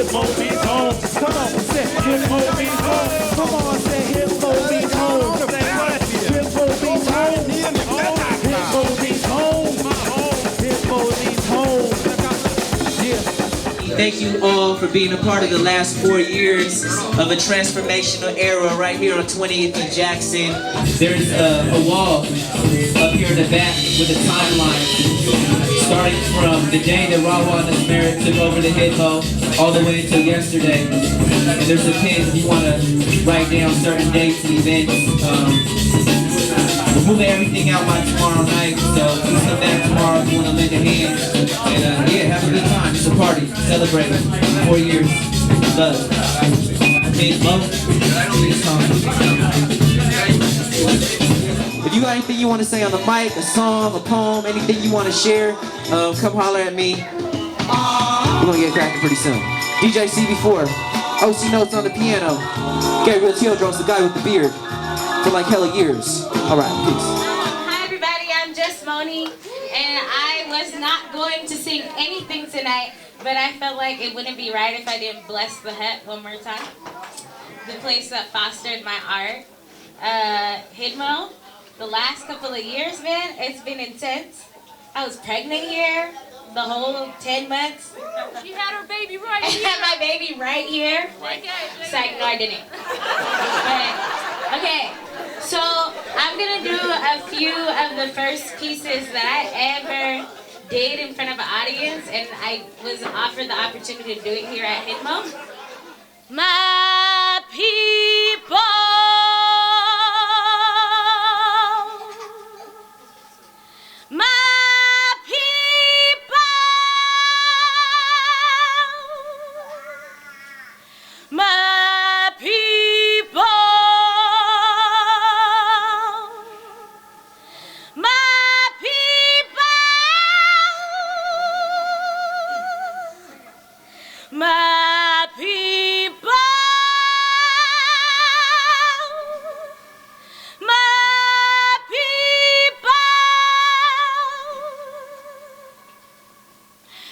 Hidmo means home. Come on, say Hidmo means home. Come on, say Hidmo means home. Say what? Hidmo means home. Hidmo means home. Hidmo means home. Yeah. Thank you all for being a part of the last 4 years of a transformational era right here on 20th and Jackson. There's a wall up here in the back with a timeline starting from the day that Rahwa and his marriage took over the Hidmo all the way until yesterday. And there's a pin if you want to write down certain dates and events. We're moving everything out by tomorrow night, so please come back tomorrow if you want to lend a hand. And yeah, have a good time. It's a party. Celebrate 4 years. Love. Hidmo. If you got anything you want to say on the mic, a song, a poem, anything you want to share, come holler at me. We're going to get cracking pretty soon. DJ Seabefore. OC Notes on the piano. Gabriel Teodros, the guy with the beard. For like hella years. Alright, peace. Hi everybody, I'm JusMoni, and I was not going to sing anything tonight, but I felt like it wouldn't be right if I didn't bless the hut one more time. The place that fostered my art. Hidmo, the last couple of years, man, it's been intense. I was pregnant here the whole 10 months. You had her baby right here. I had my baby right here. Psych, no I didn't. But, okay. So I'm gonna do a few of the first pieces that I ever did in front of an audience, and I was offered the opportunity to do it here at Hidmo. My people, my people, my people. My people, my people.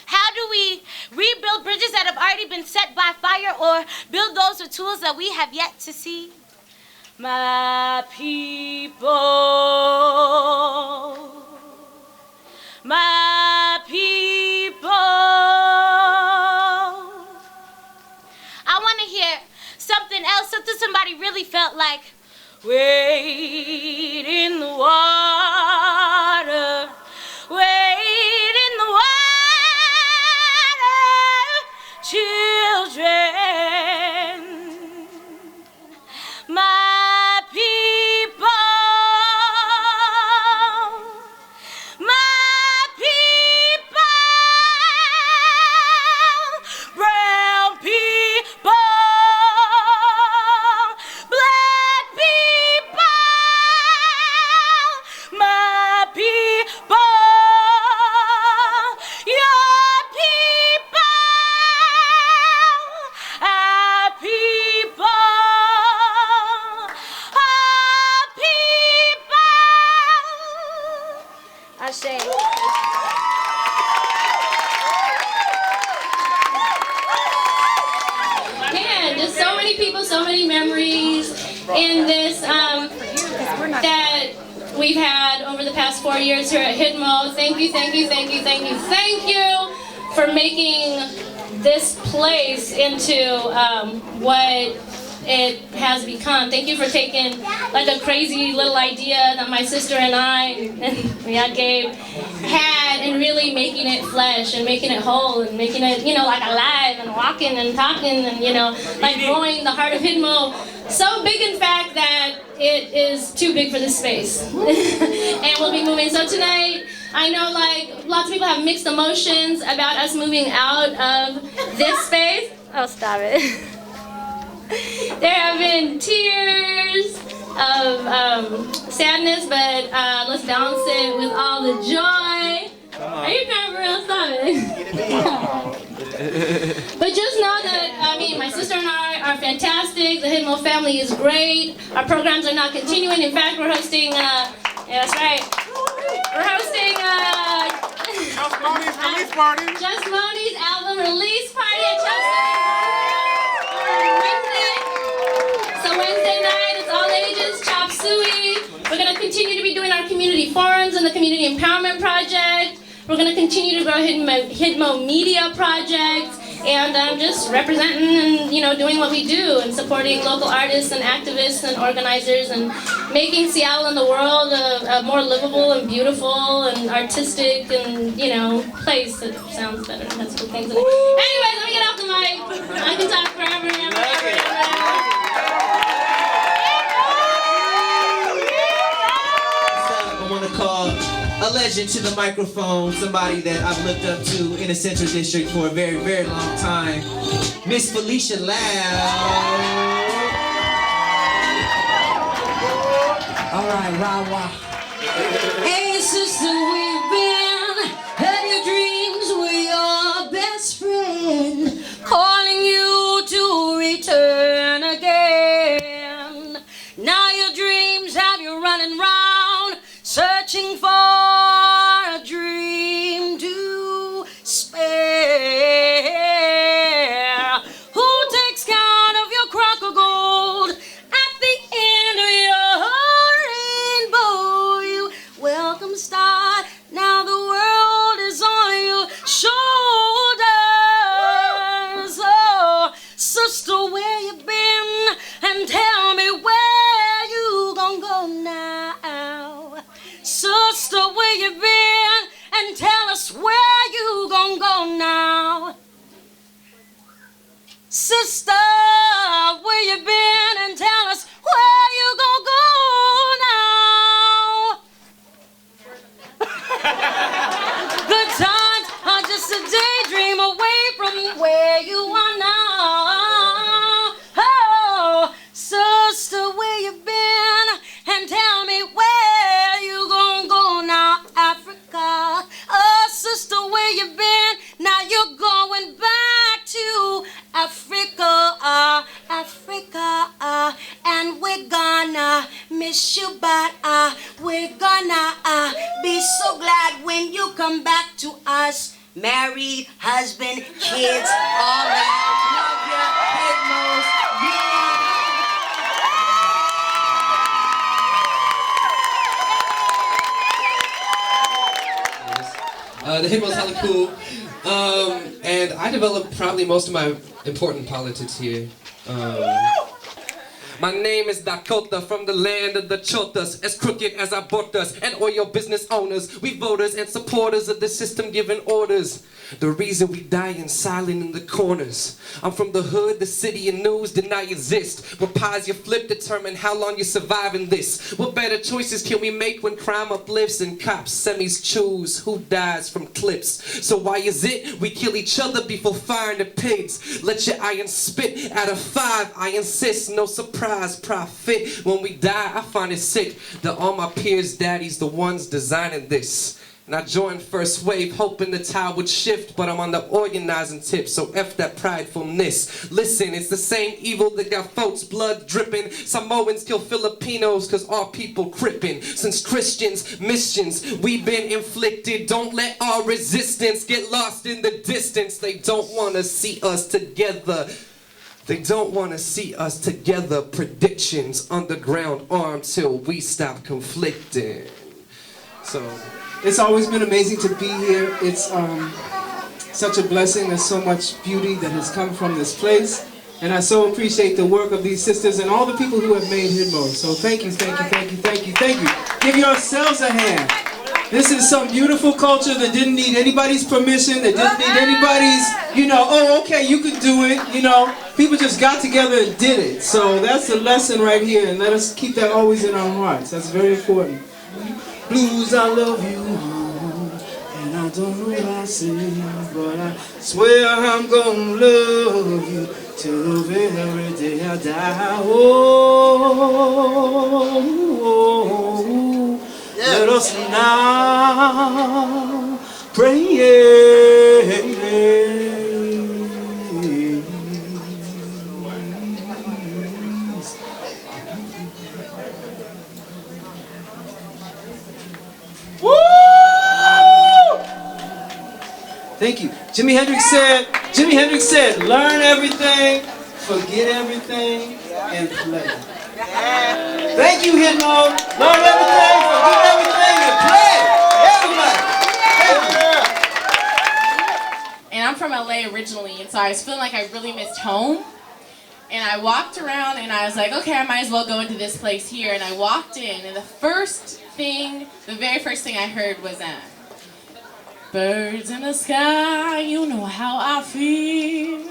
How do we rebuild bridges that have already been set by fire, or build those with tools that we have yet to see? My people, my people. I want to hear something else, something somebody really felt like. Wade in the water, wade in the water, children. My people, my people, brown people, black people, my people, your people, our people, our people. I say. Man, just so many people, so many memories in this that we've had over the past 4 years here at Hidmo. Thank you, thank you, thank you, thank you, thank you for making this place into what it has become. Thank you for taking like a crazy little idea that my sister and I and Gabe had, and really making it flesh and making it whole and making it, like alive and walking and talking and, like growing the heart of Hidmo. So big, in fact, that it is too big for this space. And we'll be moving. So tonight, I know like lots of people have mixed emotions about us moving out of this space. Oh, stop it. There have been tears of sadness, but let's balance it with all the joy. Are you crying for real? Stop it. But just know that, my sister and I are fantastic. The Hidmo family is great. Our programs are not continuing. In fact, we're hosting, yeah, that's right. We're hosting JusMoni's release party. JusMoni's album release party at Chelsea. We're going to continue to be doing our community forums and the Community Empowerment Project. We're going to continue to grow Hidmo Media Project, and just representing and doing what we do and supporting local artists and activists and organizers and making Seattle and the world a more livable and beautiful and artistic and place that sounds better and has cool things in it. Anyways, let me get off the mic. I can talk forever and ever. I want to call a legend to the microphone, somebody that I've looked up to in the Central District for a very, very long time, Miss Felicia Loud. All right, Rahwa. Hey, sister, we've been had your dreams. We're your best friend, calling you to return again. Now your dreams have you running round, searching for a dream to spare. Who takes count of your crock of gold at the end of your rainbow? You welcome star, now the world is on your shoulders. Oh, sister, where you been? And tell me where you gon' go now. Sister, where you been? And tell us where you gon' go now. Sister, where you been? And tell us where you gon' go now. Good times are just a daydream away from where you are now. Oh, sister, where you been? And tell me where you gon' go now, Africa. Oh, sister, where you been? Now you're going back to Africa, Africa, and we're gonna miss you, but we're gonna be so glad when you come back to us. Married, husband, kids, all that. The Hidmo's hella cool. And I developed probably most of my important politics here. My name is Dåko'ta, from the land of the chotas, as crooked as abortas and oil business owners. We voters and supporters of the system giving orders. The reason we die in silent in the corners. I'm from the hood, the city and news deny exist. What pies you flip determine how long you survive in this. What better choices can we make when crime uplifts and cops semis choose who dies from clips? So why is it we kill each other before firing the pigs? Let your iron spit out of 5, I insist. No surprise profit when we die. I find it sick that all my peers' daddies the ones designing this. And I joined first wave hoping the tide would shift, but I'm on the organizing tip, so F that pridefulness. Listen, it's the same evil that got folks' blood dripping. Samoans kill Filipinos cause our people crippin'. Since Christians, missions, we've been inflicted. Don't let our resistance get lost in the distance. They don't wanna see us together. They don't wanna see us together. Predictions, underground arm till we stop conflicting. So it's always been amazing to be here. It's such a blessing. There's so much beauty that has come from this place. And I so appreciate the work of these sisters and all the people who have made Hidmo. So thank you, thank you, thank you, thank you, thank you. Give yourselves a hand. This is some beautiful culture that didn't need anybody's permission, that didn't need anybody's, oh, okay, you could do it, People just got together and did it. So that's the lesson right here, and let us keep that always in our hearts. That's very important. Blues, I love you, and I don't know what I say, but I swear I'm gonna love you till the very day I die. Oh, let us now pray. Thank you. Jimi Hendrix said, learn everything, forget everything, and play. Thank you, Hidmo. Learn everything. originally, and so I was feeling like I really missed home. And I walked around and I was like, okay, I might as well go into this place here. And I walked in, and the very first thing I heard was birds in the sky, you know how I feel.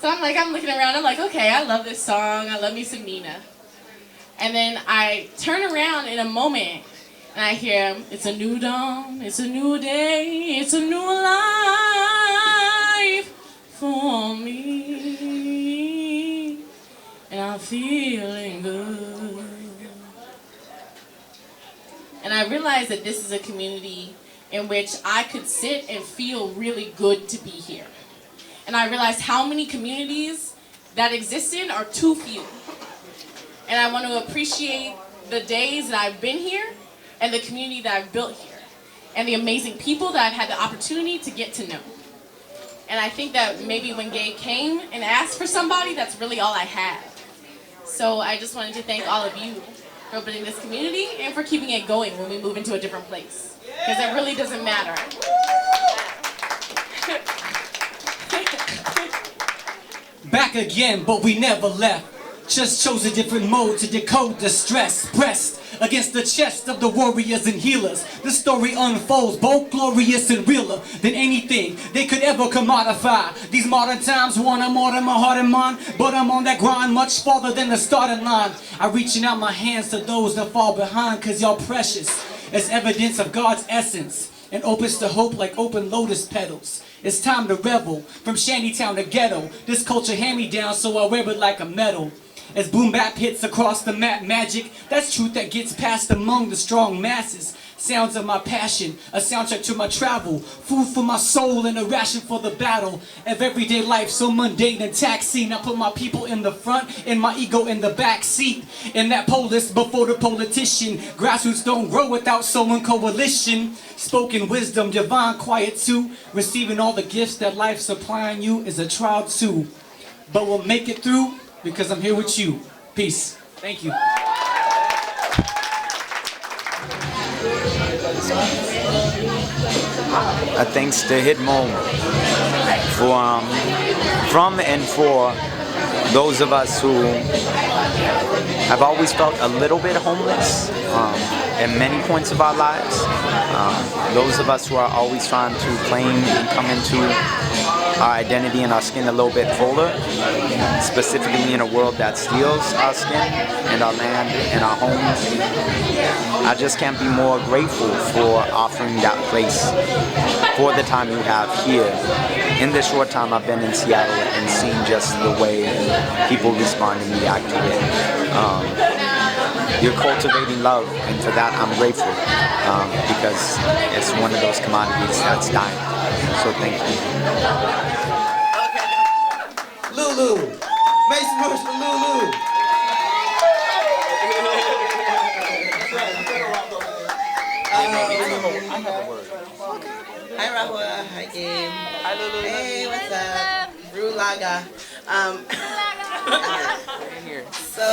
So I'm looking around, I'm like, okay, I love this song, I love me some Nina. And then I turn around in a moment, and I hear, it's a new dawn, it's a new day, it's a new life for me, and I'm feeling good. And I realized that this is a community in which I could sit and feel really good to be here. And I realized how many communities that exist in are too few. And I want to appreciate the days that I've been here and the community that I've built here and the amazing people that I've had the opportunity to get to know. And I think that maybe when Gabe came and asked for somebody, that's really all I had. So I just wanted to thank all of you for building this community and for keeping it going when we move into a different place. Because it really doesn't matter. Back again, but we never left. Just chose a different mode to decode the stress. Pressed against the chest of the warriors and healers. The story unfolds, both glorious and realer than anything they could ever commodify. These modern times want more than my heart and mind, but I'm on that grind much farther than the starting line. I'm reaching out my hands to those that fall behind, cause y'all precious as evidence of God's essence, and opens to hope like open lotus petals. It's time to revel, from shantytown to ghetto. This culture hand me down, so I wear it like a medal. As boom bap hits across the map, magic, that's truth that gets passed among the strong masses. Sounds of my passion, a soundtrack to my travel, food for my soul and a ration for the battle of everyday life, so mundane and taxing. I put my people in the front and my ego in the back seat. In that polis before the politician, grassroots don't grow without soul and coalition. Spoken wisdom, divine quiet too. Receiving all the gifts that life's supplying you is a trial too. But we'll make it through, because I'm here with you. Peace. Thank you. Thanks to Hidmo for from and for those of us who have always felt a little bit homeless at many points of our lives. Those of us who are always trying to claim and come into our identity and our skin a little bit fuller, specifically in a world that steals our skin and our land and our homes. I just can't be more grateful for offering that place for the time you have here. In the short time I've been in Seattle and seen just the way people respond and react to it. You're cultivating love, and for that I'm grateful, because it's one of those commodities that's dying. So thank you. Okay. Lulu. Make some noise for Lulu. Hi Rahwa. Hi Gabe. Hi Lulu. Hey, what's up? Rulaga. So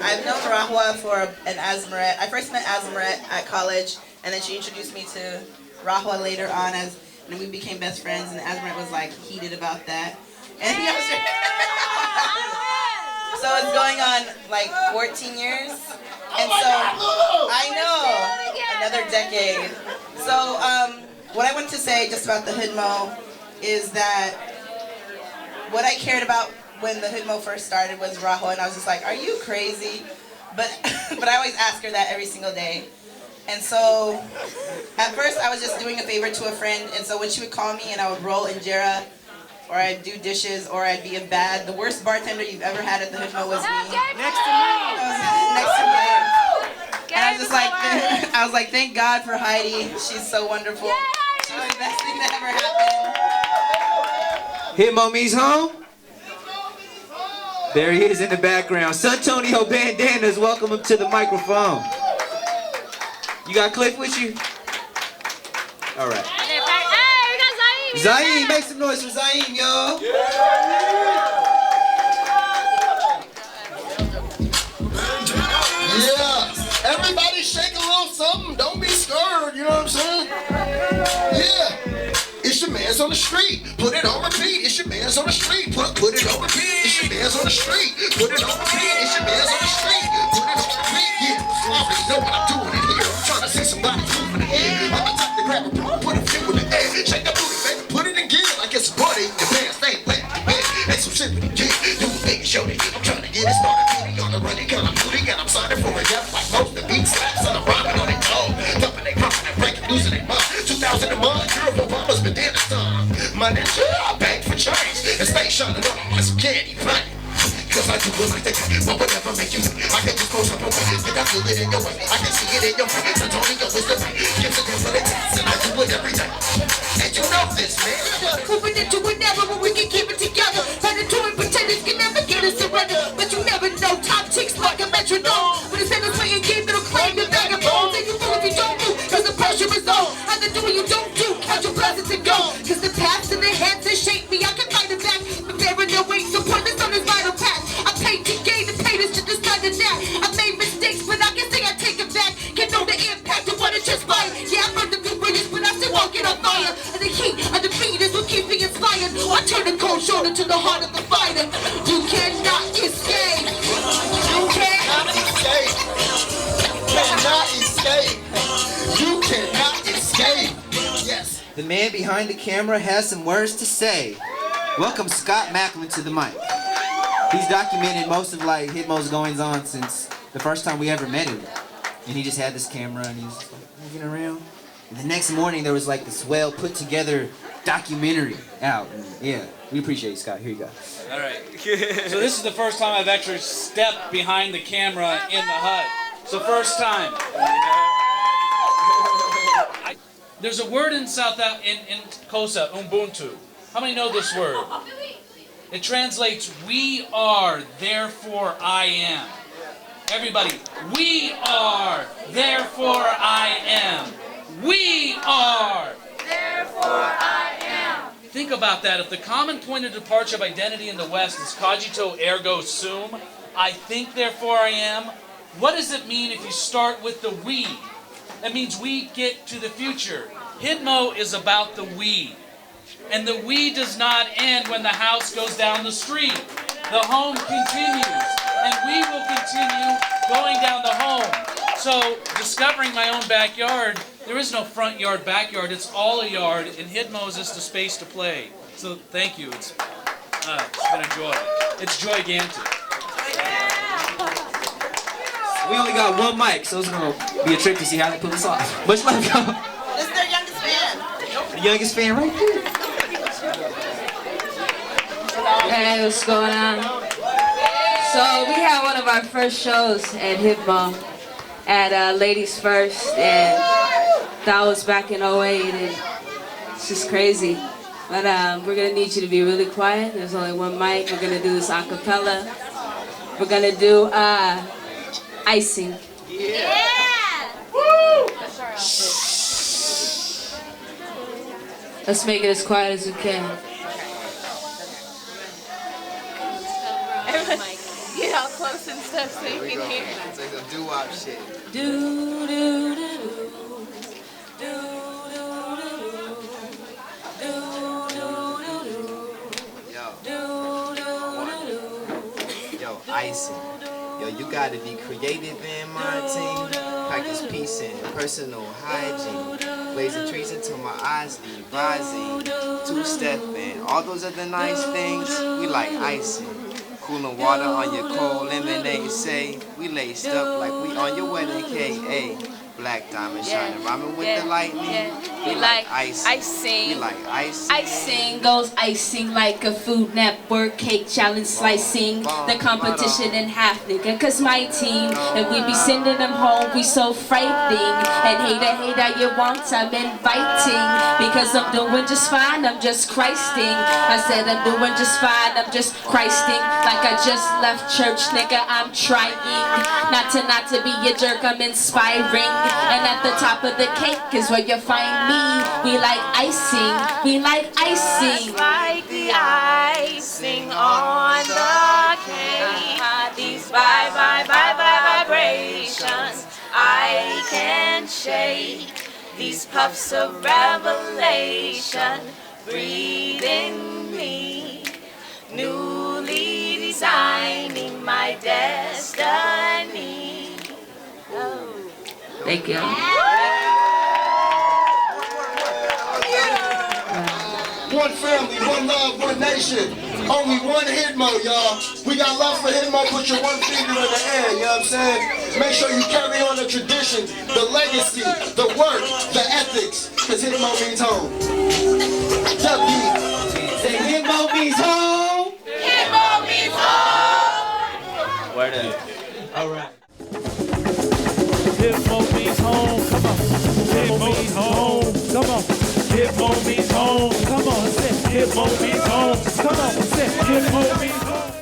I've known Rahwa for an Azmaret. I first met Azmaret at college, and then she introduced me to Rahwa later on, and we became best friends, and Azmaret was like heated about that. And he was so it's going on like 14 years. And so I know another decade. So what I wanted to say just about the Hidmo is that what I cared about when the Hidmo first started was Rahwa, and I was just like, are you crazy? But I always ask her that every single day. And so at first I was just doing a favor to a friend, and so when she would call me and I would roll injera, or I'd do dishes, or I'd be a bad, the worst bartender you've ever had at the Hidmo was me. Next to me. Next to me. And I was like, thank God for Heidi. She's so wonderful. She was the best thing that ever happened. Hidmo me's home. There he is in the background. Suntonio Bandanaz, welcome him to the microphone. You got Cliff with you? All right. Hey, we got Zayn. Zayn, make some noise for Zayn, y'all. Yeah, everybody shake a little something. Don't be scared, you know what I'm saying? Yeah, it's your man's on the street. Put it on repeat. It's your man's on the street. Put it on repeat. It's your man's on the street. Put it on repeat. It's your man's on the street. Put it on repeat. Yeah, you already know what I'm doing in here. I'm trying to see somebody moving in here. I'm the type to grab a bro, put a few in the air. Shake that booty, baby. Put it in gear like it's a party. Your pants ain't wet. Ain't some shit with the kid. You make shorty. I'm trying to get it started. Beauty on the running, girl. I'm booty and I'm signing for a death like most. The beat slaps and I'm rhyming on it all. Dumping they crumping and breaking, losing their mind. 2000 a month, girl, Obama's Bandanaz time. My ninja, I bang for change. And stay shining on my some candy paint. Cause I do it like that, but whatever make you I can just close up and wait. And I feel it in your way. I can see it in your face. Suntonio is the way. Gives it what it takes. And I do it every day. And you know this, man. Moving into it never, but we can keep it together. Predatory pretenders can never get us surrender. But you never know, top chicks like a metronome. But instead of playing game, it'll claim your vagabond. And you fool if you don't move, cause the pressure is on. I can do what you don't do, count your blessings and go. Cause the paths and the hands that shape me, I can fight it back. But there are no ways to point this on this vital path. I paid to gain the haters to decide that. I made mistakes, but I can say I take it back. Can know the impact of what it transpired. Yeah, I burned the few bridges, but I still walk it on fire. And the heat of the beat is what keeps me inspired. I turn the cold shoulder to the heart of the fighter. You cannot escape. You cannot escape. Cannot escape. You cannot escape. Yes. The man behind the camera has some words to say. Welcome Scott Macklin to the mic. He's documented most of like Hidmo's goings on since the first time we ever met him. And he just had this camera and he was like moving around. And the next morning there was like this well put together documentary out. And yeah, we appreciate you, Scott. Here you go. All right. So this is the first time I've actually stepped behind the camera in the hut. So first time. There's a word in in Xhosa, Ubuntu. How many know this word? It translates, we are, therefore I am. Everybody, we are, therefore I am. We are, therefore I am. Think about that. If the common point of departure of identity in the West is cogito ergo sum, I think, therefore I am, what does it mean if you start with the we? That means we get to the future. Hidmo is about the we. And the we does not end when the house goes down the street. The home continues. And we will continue going down the home. So, discovering my own backyard, there is no front yard, backyard. It's all a yard. And Hidmo is just a space to play. So, thank you. It's been a joy. It's gigantic. We only got one mic, so it's going to be a trick to see how they pull this off. Much love, y'all. This is their youngest fan. The youngest fan right there. Hey, what's going on? So we had one of our first shows at Hidmo at Ladies First, and that was back in 08, and it's just crazy. But we're gonna need you to be really quiet. There's only one mic. We're gonna do this a cappella. We're gonna do icing. Yeah! Woo! Let's make it as quiet as we can. Get all close and stuff so you can hear. It's like some doo-wop shit. Do do do do. Yo, icing. Yo, you gotta be creative in my team. Practice peace and personal hygiene. Blazing trees until my eyes leave rising. Two-stepping, all those other nice things. We like icing. Cooling water on your cold lemonade. Say we laced up like we on your wedding cake. Ayy. Black diamond shining, rhyming with the lightning. We like icing. We like icing. Icing goes icing like a Food Network cake challenge slicing. The competition in half, nigga, cause my team. And we be sending them home, we so frightening. And hater, you want, I'm inviting. Because I'm doing just fine, I'm just Christing. I said I'm doing just fine, I'm just Christing. Like I just left church, nigga, I'm trying. Not to be a jerk, I'm inspiring. And at the top of the cake is where you find me. We like icing, we like icing. Like the icing on the cake. These vibrations I can shake. These puffs of revelation. breathe in me, newly designing my destiny. Oh. Thank you. One family, one love, one nation. Only one Hidmo, y'all. We got love for Hidmo. Put your one finger in the air, you know what I'm saying? Make sure you carry on the tradition, the legacy, the work, the ethics, because Hidmo means home. Say Hidmo means home. Hidmo means home. Word up. All right. Hidmo means home. Come on. Hidmo means home. Come on. Hidmo means home. Come on. Say Hidmo means home. Come on. Say Hidmo means home.